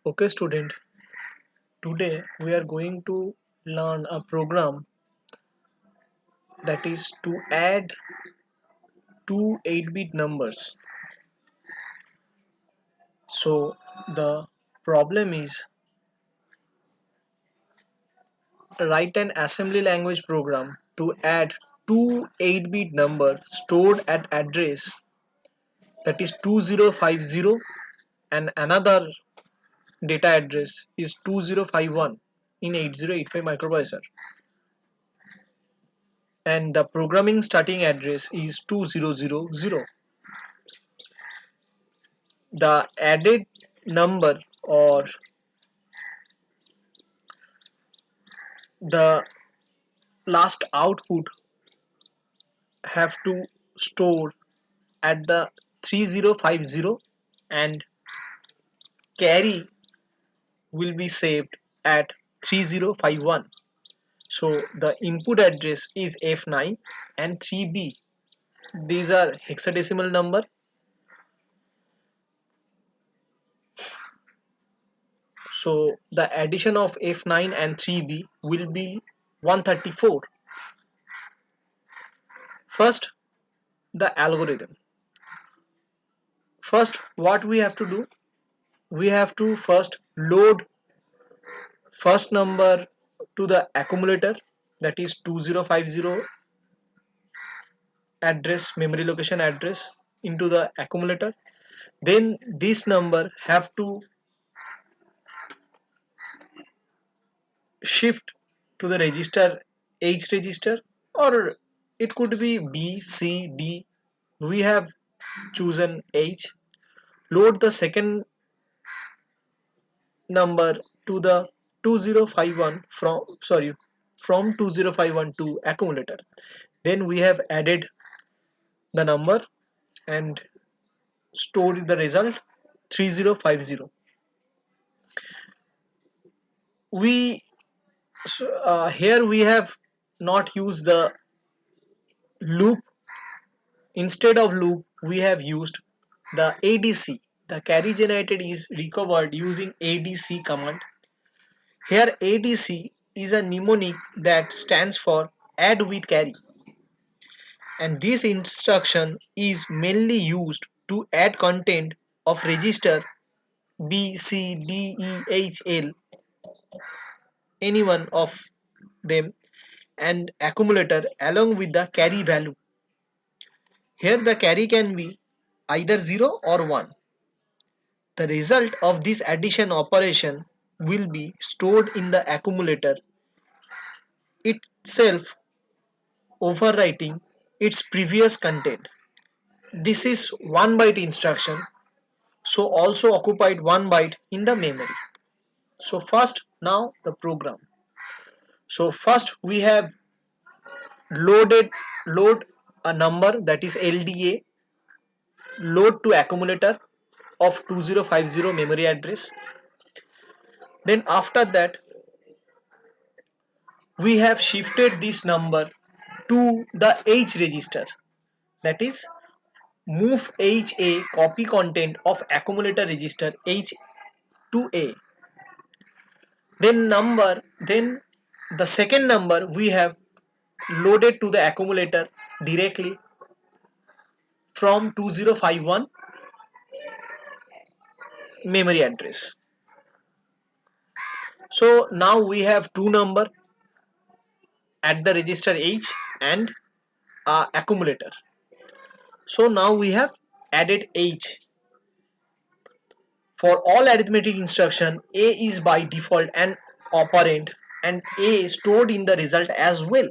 Okay, student, today we are going to learn a program that is to add two 8-bit numbers. So, the problem is write an assembly language program to add two 8-bit numbers stored at address that is 2050 and another data address is 2051 in 8085 microprocessor, and the programming starting address is 2000. The added number or the last output have to store at the 3050, and carry will be saved at 3051. So the input address is F9 and 3B. These are hexadecimal number. So the addition of F9 and 3B will be 134. First, the algorithm. First, what we have to do? We have to first load first number to the accumulator, that is 2050 address, memory location address, into the accumulator. Then this number have to shift to the register H register, or it could be B, C, D. We have chosen H. Load the second number to the 2051 from 2051 to accumulator. Then we have added the number and stored the result 3050. We Here we have not used the loop. Instead of loop, we have used the ADC. The carry generated is recovered using ADC command. Here ADC is a mnemonic that stands for add with carry, and this instruction is mainly used to add content of register B, C, D, E, H, L, any one of them, and accumulator along with the carry value. Here the carry can be either 0 or 1. The result of this addition operation will be stored in the accumulator itself, overwriting its previous content. This is 1 byte instruction, so also occupied 1 byte in the memory. So first, now the program. So first we have load a number, that is LDA, load to accumulator of 2050 memory address. Then after that we have shifted this number to the H register, that is move HA copy content of accumulator register H to A. Then the second number we have loaded to the accumulator directly from 2051 memory address. So now we have two number at the register H and accumulator. So now we have added H. For all arithmetic instruction, A is by default an operand and A stored in the result as well.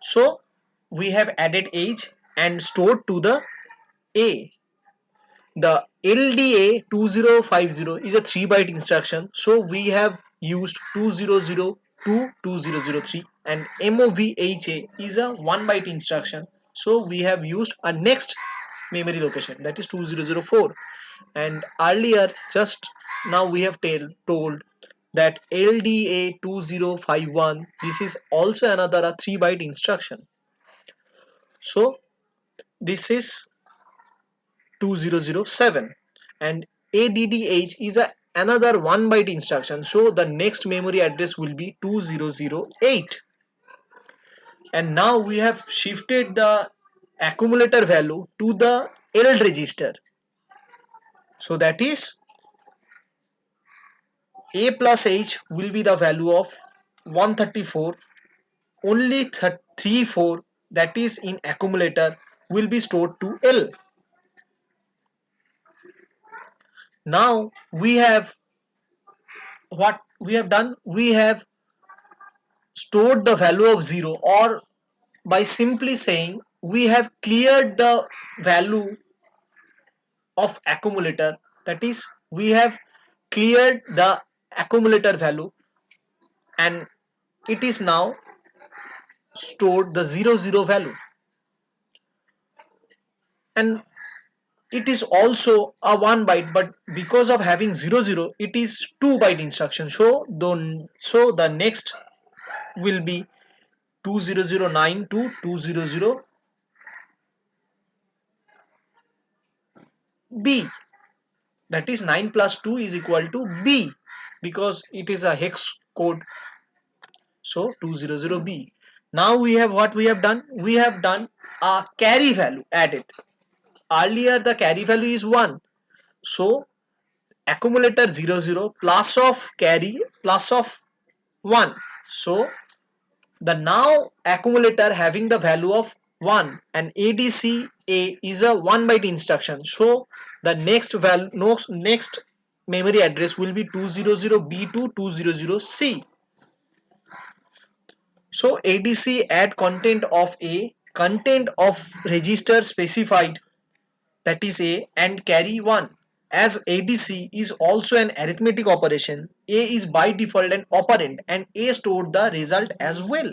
So we have added H and stored to the A. The LDA 2050 is a 3 byte instruction, so we have used 200 to 2003, and MOVHA is a 1 byte instruction, so we have used a next memory location, that is 2004. And earlier, just now we have told that LDA 2051, this is also another a 3 byte instruction. So this is 2007, and ADDH is another 1 byte instruction, so the next memory address will be 2008. And now we have shifted the accumulator value to the L register. So that is A plus H will be the value of 134. Only 34 that is in accumulator will be stored to L. Now we have what we have done, we have stored the value of 0, or by simply saying we have cleared the value of accumulator, that is we have cleared the accumulator value, and it is now stored the 00 value, and it is also a 1 byte, but because of having 00 it is 2 byte instruction, so the next will be 2009 to 200B, that is 9 plus 2 is equal to B, because it is a hex code, so 200B. Now we have what we have done, we have done a carry value added. Earlier the carry value is 1, so accumulator 00 plus of carry plus of 1, so the now accumulator having the value of 1 and ADCA is a 1 byte instruction, so the next value, next memory address will be 200B to 200C. So ADC add content of register specified, that is A, and carry 1. As ADC is also an arithmetic operation, A is by default an operand and A stored the result as well.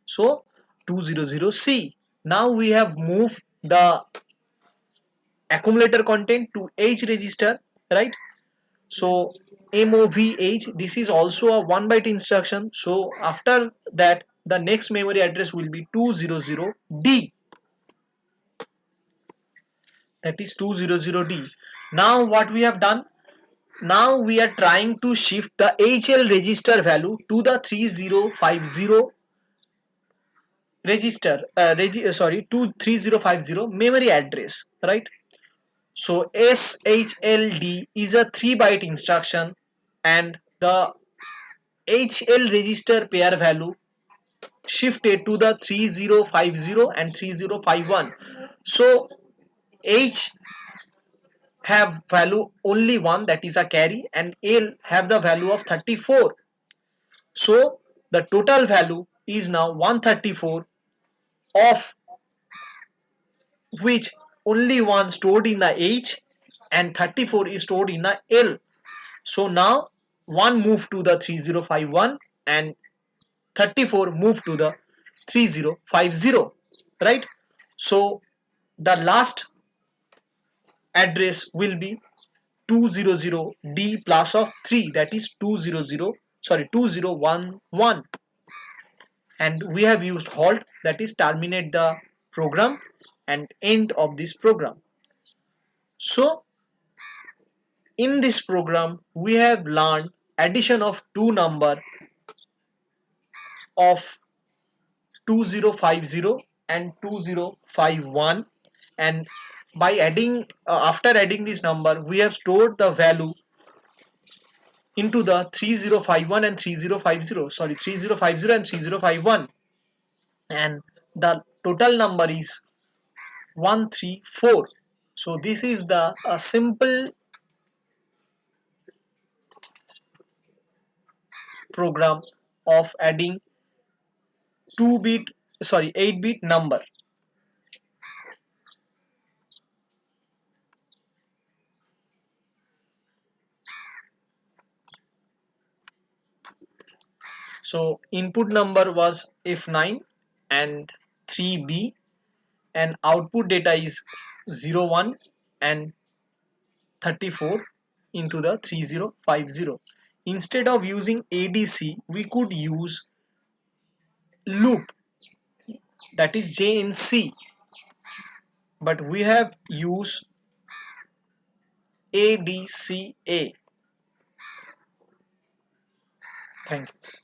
So 200C. Now we have moved the accumulator content to H register, right? So MOVH, this is also a 1 byte instruction, so after that the next memory address will be 200D, that is 200D. Now what we have done, now we are trying to shift the HL register value to the 3050 register, to 3050 memory address, right? So SHLD is a 3 byte instruction, and the HL register pair value shifted to the 3050 and 3051. So H have value only 1, that is a carry, and L have the value of 34. So the total value is now 134, of which only 1 stored in the H and 34 is stored in the L. So now 1 moved to the 3051 and 34 moved to the 3050, right? So the last address will be 200D plus of 3, that is 2011, and we have used halt, that is terminate the program and end of this program. So in this program we have learned addition of two number of 2050 and 2051, and by adding after adding this number we have stored the value into the 3051 and 3050, sorry, 3050 and 3051, and the total number is 134. So this is the simple program of adding 8-bit number. So input number was F9 and 3B, and output data is 01 and 34 into the 3050. Instead of using ADC, we could use loop, that is JNC, but we have used ADCA. Thank you.